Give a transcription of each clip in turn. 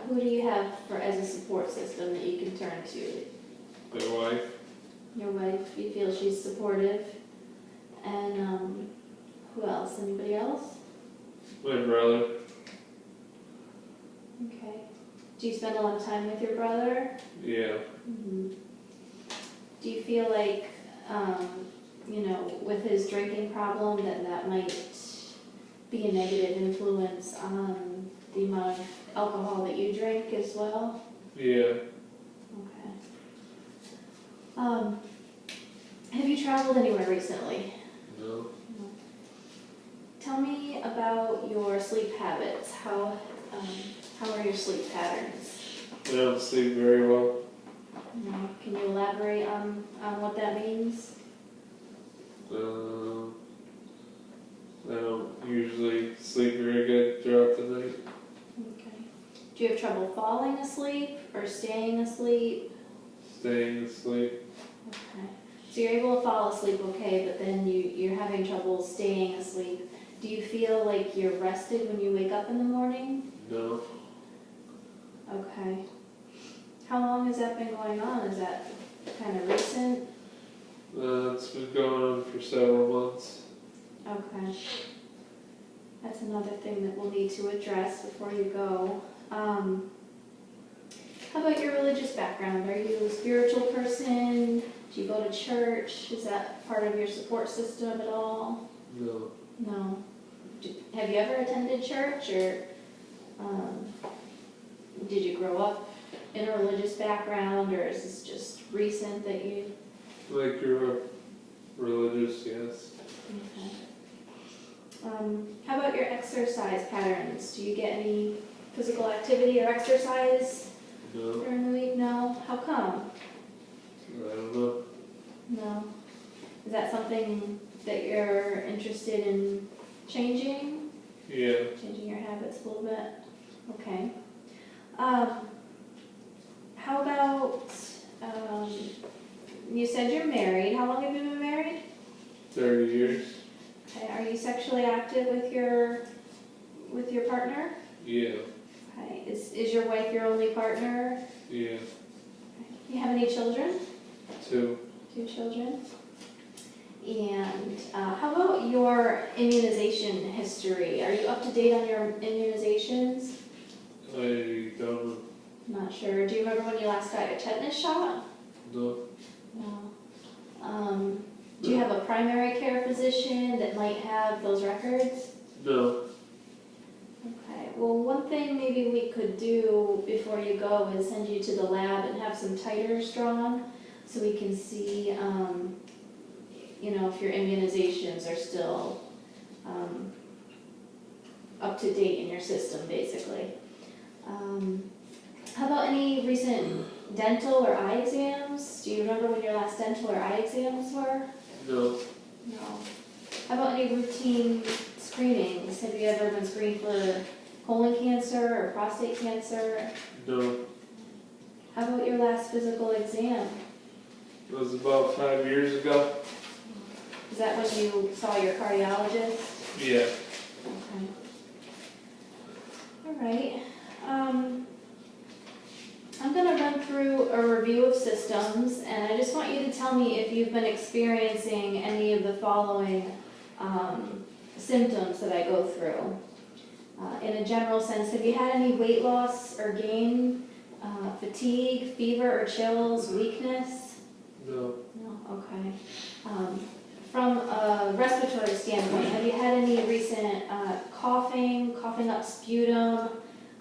Who do you have as a support system that you can turn to? My wife. Your wife, you feel she's supportive? And who else? Anybody else? My brother. Okay. Do you spend a lot of time with your brother? Yeah. Mm-hmm. Do you feel like, with his drinking problem, that might be a negative influence on the amount of alcohol that you drink as well? Yeah. Okay. Have you traveled anywhere recently? No. Tell me about your sleep habits. How are your sleep patterns? I don't sleep very well. Can you elaborate on what that means? I don't usually sleep very good throughout the night. Okay. Do you have trouble falling asleep or staying asleep? Staying asleep. Okay. So you're able to fall asleep okay, but then you're having trouble staying asleep. Do you feel like you're rested when you wake up in the morning? No. Okay. How long has that been going on? Is that kind of recent? It's been going on for several months. Okay. That's another thing that we'll need to address before you go. How about your religious background? Are you a spiritual person? Do you go to church? Is that part of your support system at all? No. No. Have you ever attended church, or did you grow up in a religious background, or is this just recent that you... I grew up religious, yes. Okay. How about your exercise patterns? Do you get any physical activity or exercise No. during the week? No? How come? I don't know. No. Is that something that you're interested in changing? Yeah. Changing your habits a little bit? Okay. How about, you said you're married. How long have you been married? 30 years. Okay. Are you sexually active with your partner? Yeah. Okay. Is your wife your only partner? Yeah. Do you have any children? 2. 2 children. And how about your immunization history? Are you up to date on your immunizations? I don't know. Not sure. Do you remember when you last got your tetanus shot? No. No. Do you have a primary care physician that might have those records? No. Okay. Well, one thing maybe we could do before you go is send you to the lab and have some titers drawn so we can see, if your immunizations are still up to date in your system, basically. How about any recent dental or eye exams? Do you remember when your last dental or eye exams were? No. No. How about any routine screenings? Have you ever been screened for colon cancer or prostate cancer? No. How about your last physical exam? It was about 5 years ago. Is that when you saw your cardiologist? Yeah. Okay. All right. I'm going to run through a review of systems, and I just want you to tell me if you've been experiencing any of the following symptoms that I go through. In a general sense, have you had any weight loss or gain, fatigue, fever or chills, weakness? No. No, okay. From a respiratory standpoint, have you had any recent coughing up sputum,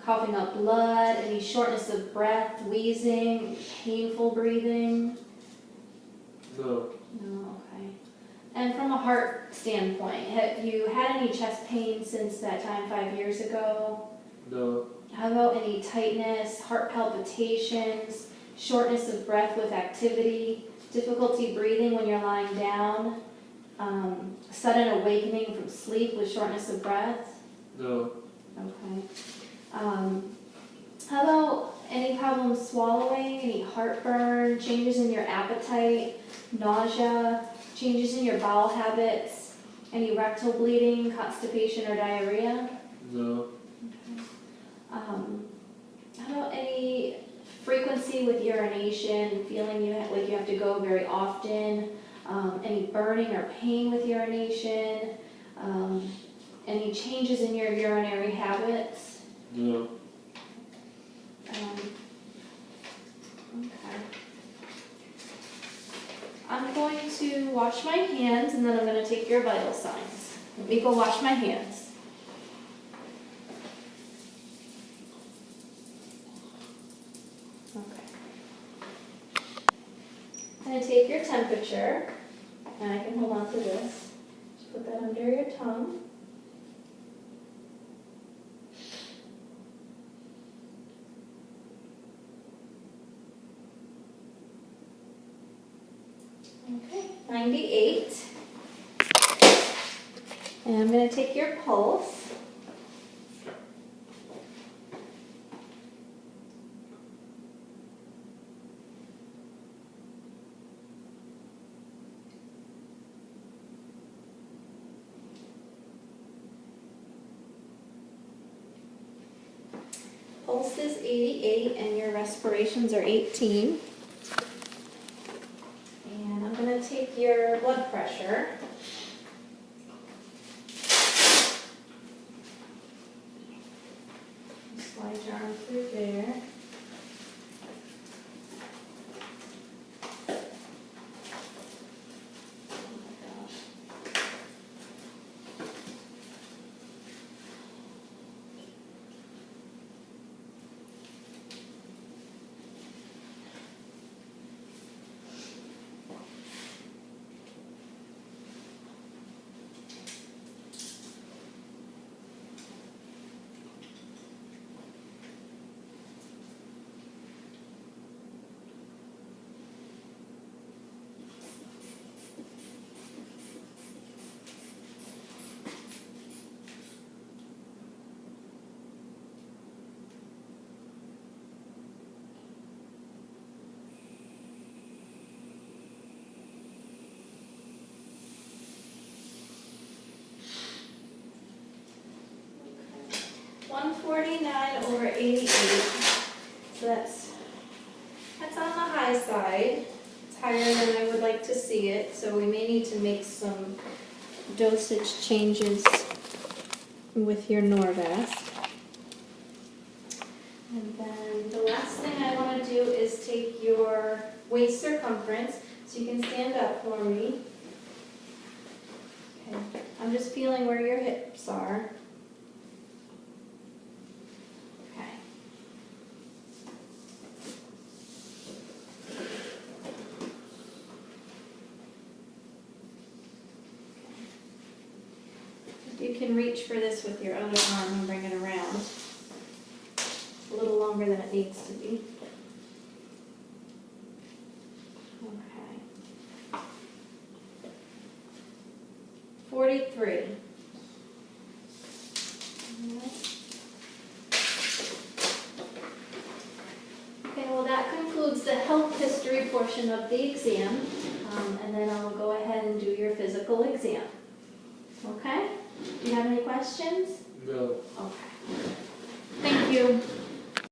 coughing up blood, any shortness of breath, wheezing, painful breathing? No. No, okay. And from a heart standpoint, have you had any chest pain since that time 5 years ago? No. How about any tightness, heart palpitations, shortness of breath with activity, difficulty breathing when you're lying down, sudden awakening from sleep with shortness of breath? No. Okay. How about any problems swallowing, any heartburn, changes in your appetite, nausea, changes in your bowel habits, any rectal bleeding, constipation, or diarrhea? No. How about frequency with urination, feeling like you have to go very often, any burning or pain with urination, any changes in your urinary habits? No. Okay. I'm going to wash my hands and then I'm going to take your vital signs. Let me go wash my hands. Okay. I'm going to take your temperature, and I can hold on to this. Just put that under your tongue. Okay, 98. And I'm going to take your pulse. Pulse is 88 and your respirations are 18. And I'm going to take your blood pressure. Slide your arm through there. Oh my gosh. Okay. 149 over 88. So that's on the high side. It's higher than I would like to see it, so we may need to make some dosage changes with your Norvasc. And then the last thing I want to do is take your waist circumference, so you can stand up for me. Okay. I'm just feeling where your hips are. Okay. You can reach for this with your other arm and bring it around. It's a little longer than it needs to be. Okay. 43. Alright. Okay, well that concludes the health history portion of the exam, and then I will go ahead and do your physical exam. Okay? Do you have any questions? No. Okay. Thank you.